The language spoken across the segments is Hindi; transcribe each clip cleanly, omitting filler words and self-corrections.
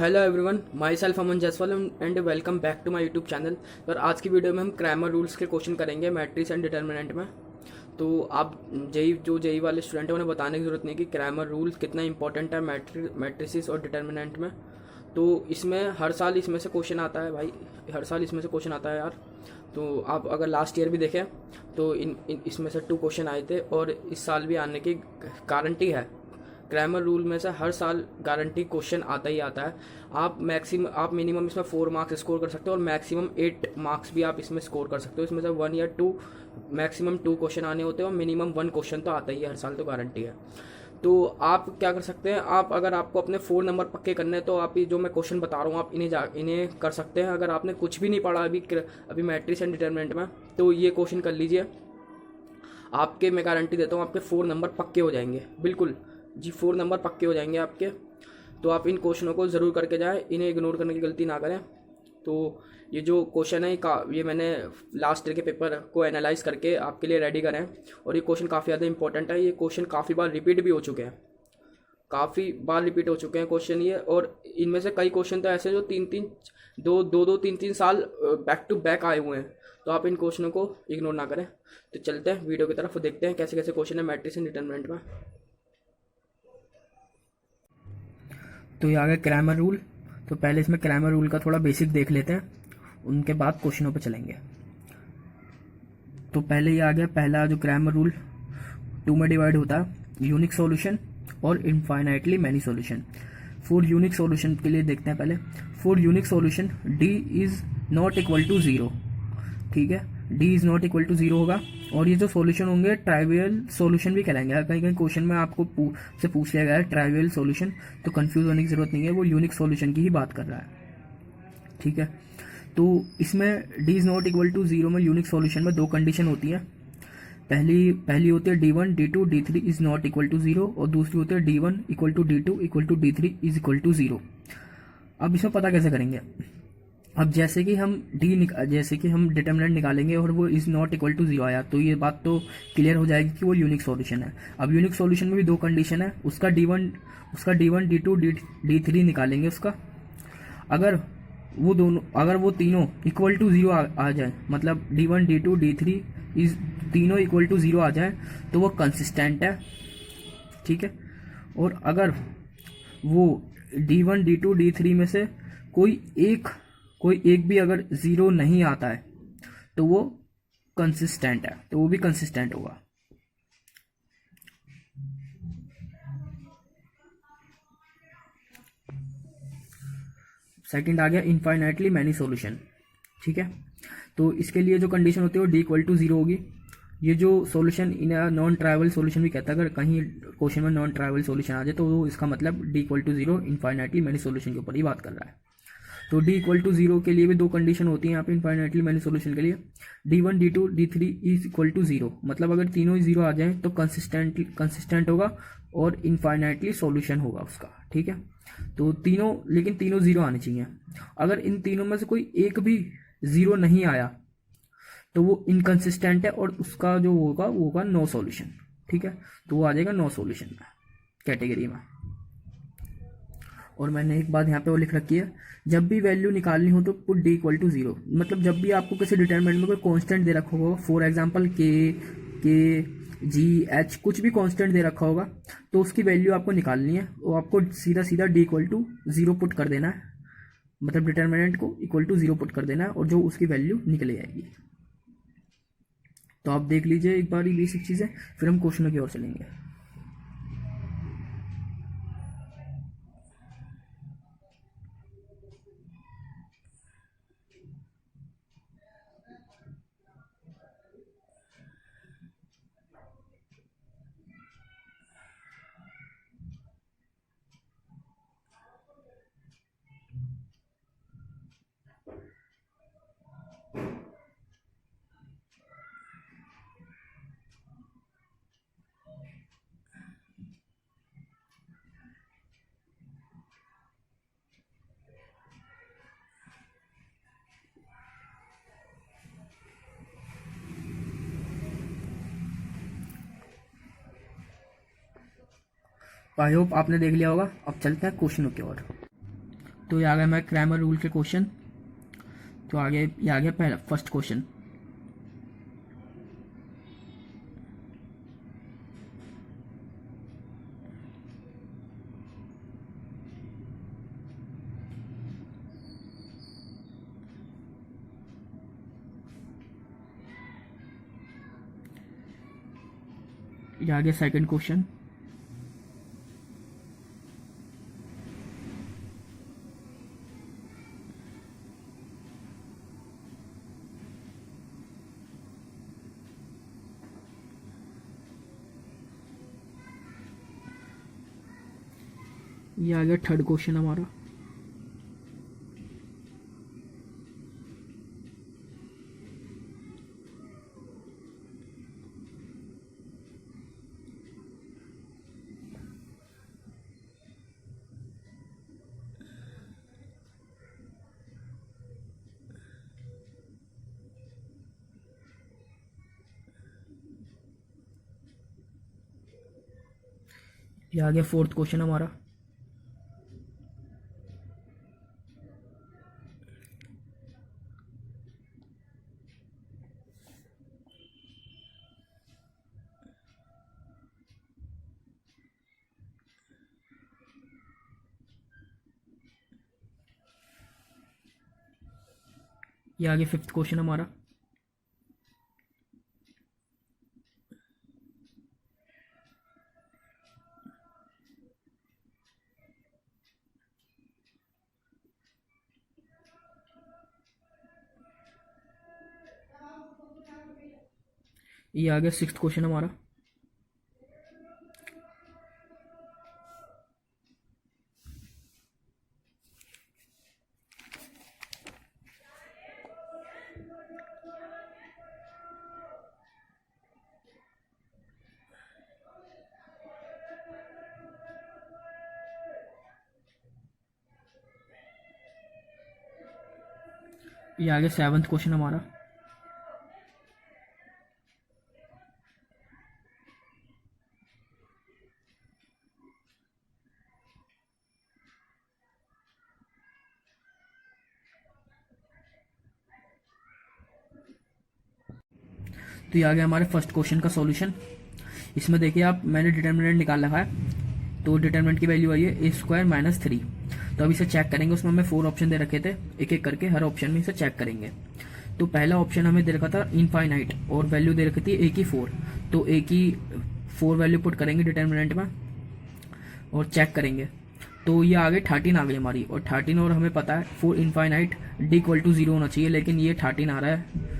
Hello everyone, myself Aman Jaiswal and welcome back to my YouTube channel. और आज की वीडियो में हम ग्रामर रूल्स के क्वेश्चन करेंगे मैट्रिक्स एंड डिटर्मिनेंट में। तो आप जेई वाले स्टूडेंट हैं उन्हें बताने की ज़रूरत नहीं कि ग्रामर रूल कितना इंपॉर्टेंट है मैट्रिसेस और डिटर्मिनेंट में। तो इसमें हर साल इसमें से क्वेश्चन आता है भाई, हर साल इसमें से क्वेश्चन आता है यार। तो आप अगर लास्ट ईयर भी देखें तो इसमें से 2 क्वेश्चन आए थे और इस साल भी आने की गारंटी है। ग्रामर रूल में से हर साल गारंटी क्वेश्चन आता ही आता है। आप मिनिमम इसमें 4 मार्क्स स्कोर कर सकते हो और मैक्सिमम 8 मार्क्स भी आप इसमें स्कोर कर सकते हो। इसमें से 1 या 2 मैक्सिमम 2 क्वेश्चन आने होते हैं और मिनिमम 1 क्वेश्चन तो आता ही है हर साल, तो गारंटी है। तो आप क्या कर सकते हैं, अगर आपको अपने 4 नंबर पक्के करने हैं तो आप ये जो मैं क्वेश्चन बता रहा हूँ आप इन्हें कर सकते हैं। अगर आपने कुछ भी नहीं पढ़ा अभी मैट्रिक्स एंड डिटरमिनेंट में, तो ये क्वेश्चन कर लीजिए। आपके मैं गारंटी देता हूँ आपके 4 नंबर पक्के हो जाएंगे, बिल्कुल जी 4 नंबर पक्के हो जाएंगे आपके। तो आप इन क्वेश्चनों को ज़रूर करके जाएं, इन्हें इग्नोर करने की गलती ना करें। तो ये जो क्वेश्चन है ये मैंने लास्ट ईयर के पेपर को एनालाइज करके आपके लिए रेडी करें और ये क्वेश्चन काफ़ी ज़्यादा इंपॉर्टेंट है। ये क्वेश्चन काफ़ी बार रिपीट भी हो चुके हैं, काफ़ी बार रिपीट हो चुके हैं क्वेश्चन ये। और इनमें से कई क्वेश्चन तो ऐसे जो 3-3 साल बैक टू बैक आए हुए हैं। तो आप इन क्वेश्चनों को इग्नोर ना करें। तो चलते हैं वीडियो की तरफ, देखते हैं कैसे कैसे क्वेश्चन है मैट्रिक्स एंड डिटरमिनेंट में। तो ये आ गया ग्रामर रूल। तो पहले इसमें ग्रामर रूल का थोड़ा बेसिक देख लेते हैं, उनके बाद क्वेश्चनों पे चलेंगे। तो पहले ये आ गया पहला जो ग्रामर रूल, 2 में डिवाइड होता है, यूनिक सॉल्यूशन और infinitely many solution. For unique solution के लिए देखते हैं पहले। For unique solution D is not equal to 0, ठीक है, D is not equal to 0 होगा। और ये जो सॉल्यूशन होंगे ट्राइवियल सॉल्यूशन भी कहलाएंगे। कहीं कहीं क्वेश्चन में आपको से पूछ लिया गया है ट्राइवियल सॉल्यूशन, तो कंफ्यूज होने की जरूरत नहीं है, वो यूनिक सॉल्यूशन की ही बात कर रहा है, ठीक है। तो इसमें D is not equal to 0 में यूनिक सॉल्यूशन में 2 कंडीशन होती है। पहली होती है D1 D2 D3 is not equal to 0 और दूसरी होती है D1 equal to D2 equal to D3 is equal to 0। अब इसमें पता कैसे करेंगे। अब जैसे कि हम डिटर्मिनेंट निकालेंगे और वो इज नॉट इक्वल टू 0 आया, तो ये बात तो क्लियर हो जाएगी कि वो यूनिक सॉल्यूशन है। अब यूनिक सॉल्यूशन में भी 2 कंडीशन है, उसका D1 D2 D3 निकालेंगे उसका। अगर वो तीनों इक्वल टू 0 आ जाए, मतलब D1 D2 D3 इज तीनों इक्वल टू 0 आ जाए, तो वो कंसिस्टेंट है, ठीक है। और अगर वो D1 D2 D3 में से कोई एक भी अगर 0 नहीं आता है तो वो कंसिस्टेंट है, तो वो भी कंसिस्टेंट होगा। सेकंड आ गया इनफाइनाइटली मैनी सॉल्यूशन, ठीक है। तो इसके लिए जो कंडीशन होती है वो D इक्वल टू 0 होगी। ये जो सॉल्यूशन इन नॉन ट्राइवल सॉल्यूशन भी कहता है, अगर कहीं क्वेश्चन में नॉन ट्राइवल सॉल्यूशन आ जाए तो वो इसका मतलब D equal to 0 infinitely many solution के ऊपर ही बात कर रहा है। तो D इक्वल टू 0 के लिए भी 2 कंडीशन होती हैं यहाँ पे इनफाइनाइटली मैनी सॉल्यूशन के लिए। D1 D2 D3 is equal to 0, मतलब अगर तीनों ही 0 आ जाए तो कंसिस्टेंट होगा और इनफाइनाइटली सॉल्यूशन होगा उसका, ठीक है। तो लेकिन तीनों 0 आने चाहिए। अगर इन तीनों में से कोई एक भी 0 नहीं आया तो वो इनकंसिस्टेंट है और उसका जो होगा वो होगा नो सॉल्यूशन, ठीक है। तो वो आ जाएगा नो सॉल्यूशन में कैटेगरी में। और मैंने एक बात यहाँ पे वो लिख रखी है, जब भी वैल्यू निकालनी हो तो पुट D इक्वल टू 0, मतलब जब भी आपको किसी डिटरमिनेंट में कोई कांस्टेंट दे रखा होगा, फॉर एग्जांपल के G H कुछ भी कांस्टेंट दे रखा होगा, तो उसकी वैल्यू आपको निकालनी है। वो आपको सीधा D इक्वल टू 0 पुट कर देना है, मतलब डिटरमिनेंट को इक्वल टू 0 पुट कर देना है और जो उसकी वैल्यू निकल जाएगी। तो आप देख लीजिए एक बार ये बेसिक चीज़ है, फिर हम क्वेश्चनों की ओर चलेंगे। आई होप आपने देख लिया होगा। अब चलते हैं क्वेश्चनों की ओर। तो ये आ गया हमारे क्रैमर रूल के क्वेश्चन। तो आगे ये आ गया पहला फर्स्ट क्वेश्चन। ये आ गया सेकंड क्वेश्चन। ये आ गया थर्ड क्वेश्चन हमारा। ये आ गया फोर्थ क्वेश्चन हमारा। ये आ गया फिफ्थ क्वेश्चन हमारा। ये आ गया सिक्स्थ क्वेश्चन हमारा। ये आ गया सेवंथ क्वेश्चन हमारा। तो ये आ गया हमारे फर्स्ट क्वेश्चन का सॉल्यूशन। इसमें देखिए आप, मैंने डिटर्मिनेंट निकाल रखा है। तो डिटर्मिनेंट की वैल्यू आई है ए स्क्वायर माइनस 3। तो अब इसे चेक करेंगे। उसमें हमें 4 ऑप्शन दे रखे थे, एक एक करके हर ऑप्शन में इसे चेक करेंगे। तो पहला ऑप्शन हमें दे रखा था इनफाइनाइट और वैल्यू दे रखी थी ए की 4। तो ए की 4 वैल्यू पुट करेंगे डिटर्मिनेंट में और चेक करेंगे। तो ये आ गई 13 आ गई हमारी, और 13 और हमें पता है for infinite D equal to 0 होना चाहिए, लेकिन ये 13 आ रहा है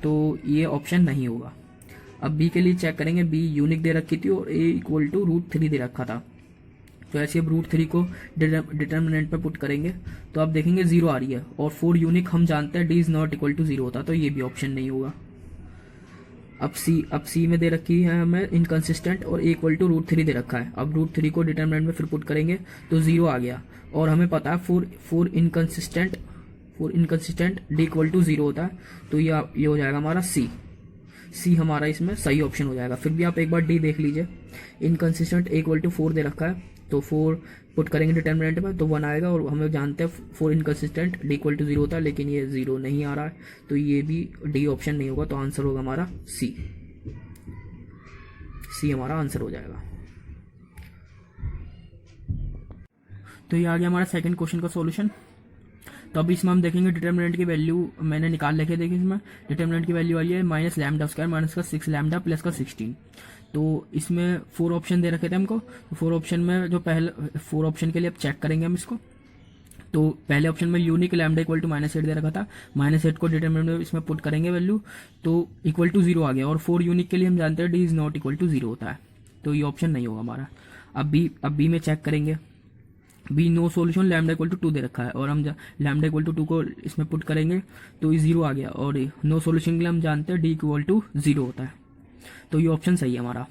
तो ये ऑप्शन नहीं होगा। अब बी के लिए चेक करेंगे। बी यूनिक दे रखी थी और ए इक्वल टू √3 दे रखा था। तो ऐसे अब √3 को डिटर्मिनेंट पे पुट करेंगे तो आप देखेंगे 0 आ रही है, और 4 यूनिक हम जानते हैं D is not equal to 0 होता, तो ये भी ऑप्शन नहीं होगा। अब सी में दे रखी है हमें इनकंसिस्टेंट और ए इक्वल टू √3 दे रखा है। अब √3 को डिटर्मिनेंट में फिर पुट करेंगे तो 0 आ गया, और हमें पता है for inconsistent D equal to 0 होता है। तो ये हो जाएगा हमारा सी हमारा इसमें सही ऑप्शन हो जाएगा। फिर भी आप एक बार डी देख लीजिए। इनकंसिस्टेंट ए इक्वल टू 4 दे रखा है, तो 4 पुट करेंगे डिटर्मिनेंट में तो 1 आएगा, और हमें जानते हैं for inconsistent D equal to 0 होता है, लेकिन ये 0 नहीं आ रहा है, तो ये भी डी ऑप्शन नहीं होगा। तो आंसर होगा हमारा सी हमारा आंसर हो जाएगा। तो ये आ गया हमारा सेकंड क्वेश्चन का सॉल्यूशन। तो अब इसमें हम देखेंगे डिटर्मिनेंट की वैल्यू मैंने निकाल रखी है। देखिए इसमें डिटर्मिनेंट की वैल्यू आई है माइनस लैम्डा स्क्वायर माइनस का 6 लैम्डा प्लस का 16। तो इसमें 4 ऑप्शन दे रखे थे हमको। तो 4 ऑप्शन में जो पहले 4 ऑप्शन के लिए अब चेक करेंगे हम इसको। तो पहले ऑप्शन में यूनिक लैम्डा इक्वल टू -8 दे रखा था। -8 को डिटर्मिनेंट में इसमें पुट करेंगे वैल्यू तो इक्वल टू 0 आ गया, और 4 यूनिक के लिए हम जानते हैं D is not equal to 0 होता है, तो ये ऑप्शन नहीं होगा हमारा। अब बी में चेक करेंगे। B no solution lambda equal to 2 दे रखा है, और हम लैम्डा इक्वल टू 2 को इसमें पुट करेंगे तो ये 0 आ गया, और नो सोल्यूशन के लिए हम जानते हैं डी इक्वल टू 0 होता है, तो ये ऑप्शन सही है हमारा।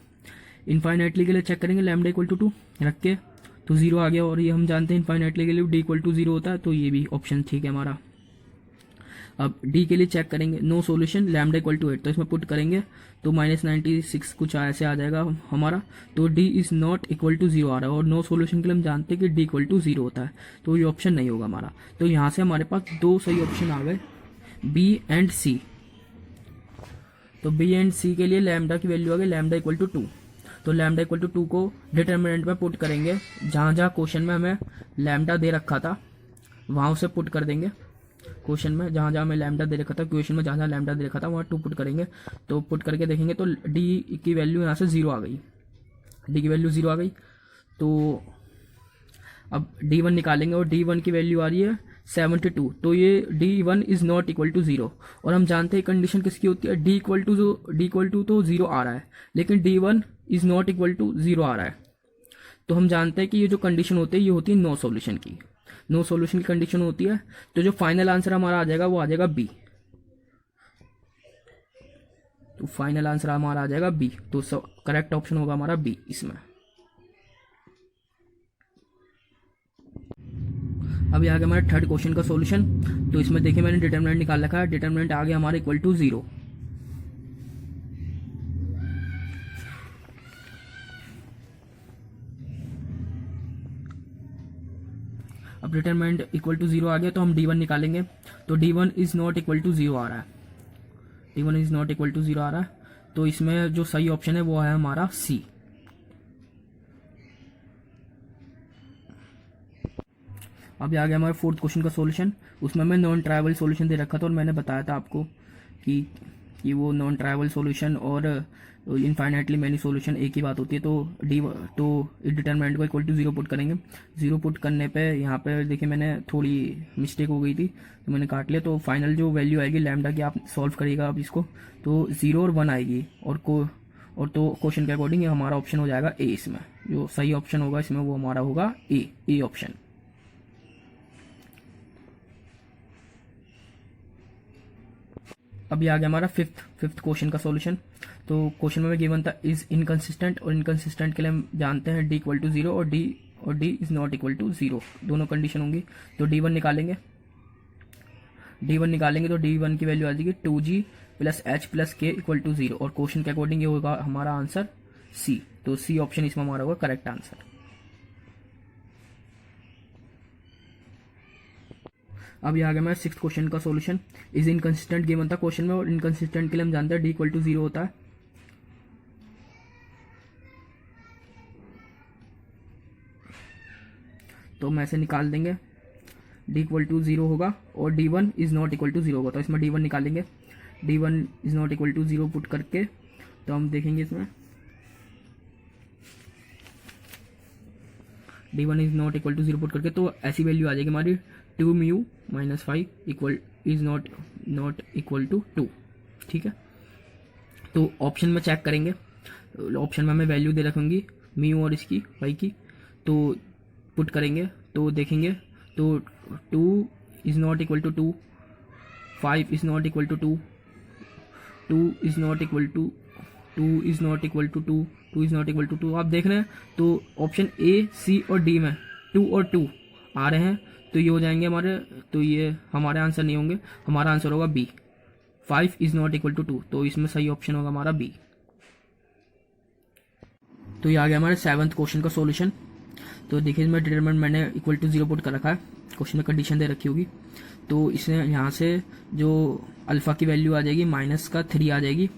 इनफाइनाइटली के लिए चेक करेंगे लैम्डा इक्वल टू 2 रख के, तो 0 आ गया, और ये हम जानते हैं इनफाइनाइटली के लिए डी इक्वल टू 0 होता है, तो ये भी ऑप्शन ठीक है हमारा। अब डी के लिए चेक करेंगे, no solution lambda equal to 8, तो इसमें पुट करेंगे तो -96 कुछ ऐसे आ जाएगा हमारा। तो D is not equal to 0 आ रहा है, और नो सॉल्यूशन के लिए हम जानते हैं कि डी इक्वल टू 0 होता है, तो ये ऑप्शन नहीं होगा हमारा। तो यहाँ से हमारे पास दो सही ऑप्शन आ गए, बी एंड सी। तो बी एंड सी के लिए लैम्डा की वैल्यू आ गई लैम्डा इक्वल टू 2। तो लैम्डा इक्वल टू 2 को डिटर्मिनेंट में पुट करेंगे, जहाँ जहाँ क्वेश्चन में हमें लैम्डा दे रखा था वहाँ उसे पुट कर देंगे। क्वेश्चन में जहाँ जहाँ हमें लैम्डा दे रखा था, क्वेश्चन में जहाँ जहाँ लैम्डा दे रखा था वहाँ 2 पुट करेंगे। तो पुट करके देखेंगे तो डी की वैल्यू यहाँ से 0 आ गई, डी की वैल्यू 0 आ गई। तो अब D1 निकालेंगे और D1 की वैल्यू आ रही है 72, तो ये D1 is not equal to 0। और हम जानते हैं कंडीशन किसकी होती है, D इक्वल टू तो 0 आ रहा है, लेकिन D1 is not equal to 0 आ रहा है। तो हम जानते हैं कि ये जो कंडीशन होती है ये होती है नो सॉल्यूशन की, नो सॉल्यूशन की कंडीशन होती है। तो जो फाइनल आंसर हमारा आ जाएगा वो आ जाएगा बी। तो फाइनल आंसर हमारा आ जाएगा बी, तो करेक्ट ऑप्शन होगा हमारा बी इसमें। अभी आ गया हमारा थर्ड क्वेश्चन का सॉल्यूशन। तो इसमें देखिए मैंने डिटरमिनेंट निकाल रखा है, डिटरमिनेंट आ गया हमारा इक्वल टू 0। अब डिटरमिनेंट इक्वल टू 0 आ गया तो हम D1 निकालेंगे। तो D1 is not equal to 0 आ रहा है, D1 is not equal to 0 आ रहा है। तो इसमें जो सही ऑप्शन है वो है हमारा सी। अभी आ गया हमारा फोर्थ क्वेश्चन का सॉल्यूशन। उसमें मैं नॉन ट्राइवल सॉल्यूशन दे रखा था और मैंने बताया था आपको कि वो नॉन ट्राइवल सॉल्यूशन और इनफाइनाइटली मैनी सॉल्यूशन एक ही बात होती है। तो इस डिटरमिनेंट को इक्वल टू 0 पुट करेंगे। 0 पुट करने पे यहाँ पे देखिए मैंने थोड़ी मिस्टेक हो गई थी तो मैंने काट लिया। तो फाइनल जो वैल्यू आएगी लैम्डा की, आप सॉल्व करिएगा आप इसको, तो 0 और 1 आएगी। और तो क्वेश्चन के अकॉर्डिंग हमारा ऑप्शन हो जाएगा ए। इसमें जो सही ऑप्शन होगा इसमें वो हमारा होगा ए ऑप्शन। अभी आ गया हमारा फिफ्थ क्वेश्चन का सॉल्यूशन। तो क्वेश्चन में गिवन था इज इनकंसिस्टेंट, और इनकंसिस्टेंट के लिए हम जानते हैं डी इक्वल टू 0 और D is not equal to 0, दोनों कंडीशन होंगी। तो D1 निकालेंगे, तो D1 की वैल्यू आ जाएगी 2G plus H plus K equal to 0, और क्वेश्चन के अकॉर्डिंग ये होगा हमारा आंसर सी। तो सी ऑप्शन इसमें हमारा होगा करेक्ट आंसर। अब ये आ गया हमारा सिक्स्थ क्वेश्चन का सॉल्यूशन। इज इनकंसिस्टेंट गिवन था क्वेश्चन में, और इनकंसिस्टेंट के लिए हम जानते हैं डी इक्वल टू 0 होता है। तो हम ऐसे निकाल देंगे, डी इक्वल टू 0 होगा और D1 is not equal to 0 होगा। तो इसमें D1 निकालेंगे, D1 is not equal to 0 put करके तो हम देखेंगे इसमें D1 is not equal to 0 put करके तो ऐसी वैल्यू आ जाएगी हमारी 2 mu minus 5 equal is not equal to 2। ठीक है, तो ऑप्शन में चेक करेंगे, ऑप्शन में हमें वैल्यू दे रखूंगी म्यू और इसकी y की, तो पुट करेंगे तो देखेंगे तो 2 is not equal to 2, 5 is not equal to 2, 2 is not equal to 2 is not equal to 2, 2 is not equal to 2। आप देख रहे हैं तो ऑप्शन ए, सी और डी में 2 और 2 आ रहे हैं, तो ये हो जाएंगे हमारे, तो ये हमारे आंसर नहीं होंगे, हमारा आंसर होगा B, 5 is not equal to 2। तो इसमें सही ऑप्शन होगा हमारा बी। तो ये आ गया हमारे सेवंथ क्वेश्चन का सॉल्यूशन। तो देखिए इसमें डिटरमिनेंट मैंने इक्वल टू 0 पुट कर रखा है, क्वेश्चन में कंडीशन दे रखी होगी। तो इसमें यहाँ से जो अल्फा की वैल्यू आ जाएगी -3 आ जाएगी,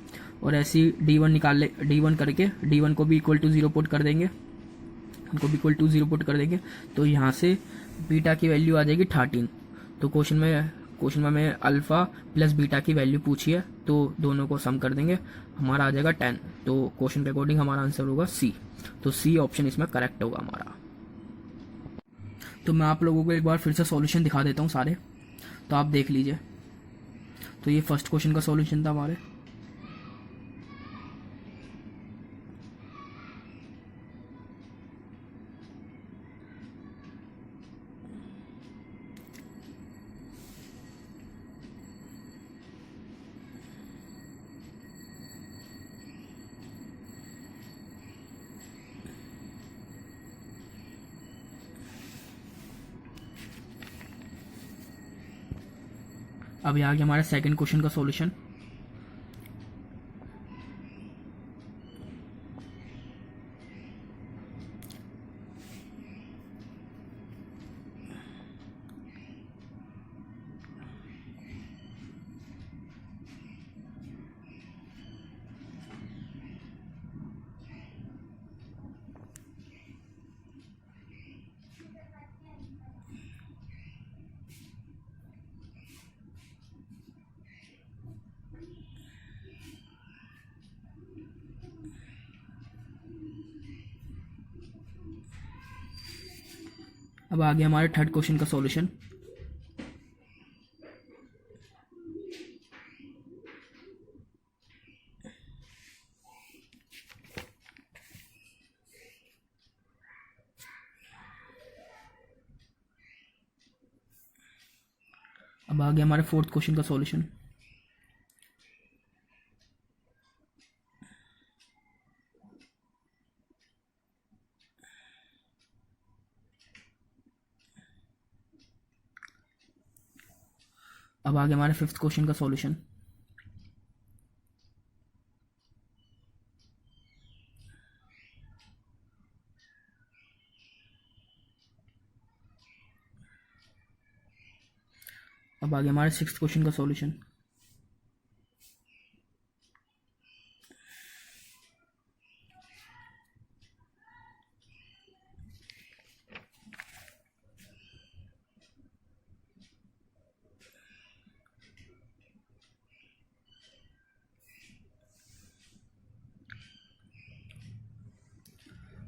और ऐसी D1 निकाल ले, D1 करके D1 को भी इक्वल टू 0 पुट कर देंगे, उनको भी इक्वल टू 0 पुट कर देंगे। तो यहाँ से बीटा की वैल्यू आ जाएगी 13। तो क्वेश्चन में हमें अल्फा प्लस बीटा की वैल्यू पूछी है, तो दोनों को सम कर देंगे, हमारा आ जाएगा 10। तो क्वेश्चन के अकॉर्डिंग हमारा आंसर होगा सी। तो सी ऑप्शन इसमें करेक्ट होगा हमारा। तो मैं आप लोगों को एक बार फिर से सॉल्यूशन दिखा देता हूँ सारे, तो आप देख लीजिए। तो ये फर्स्ट क्वेश्चन का सॉल्यूशन था हमारे। अब यहाँ आ गया हमारा सेकंड क्वेश्चन का सॉल्यूशन। अब आ गया हमारे थर्ड क्वेश्चन का सॉल्यूशन। अब आ गया हमारे फोर्थ क्वेश्चन का सॉल्यूशन। अब आ गया हमारे फिफ्थ क्वेश्चन का सॉल्यूशन। अब आ गया हमारे सिक्स्थ क्वेश्चन का सॉल्यूशन।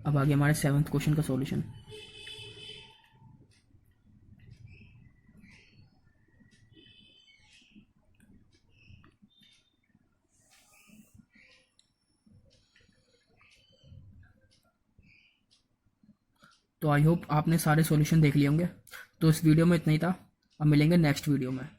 अब आ गया हमारे सेवन्थ क्वेश्चन का सॉल्यूशन। तो आई होप आपने सारे सॉल्यूशन देख लिए होंगे। तो इस वीडियो में इतना ही था। अब मिलेंगे नेक्स्ट वीडियो में।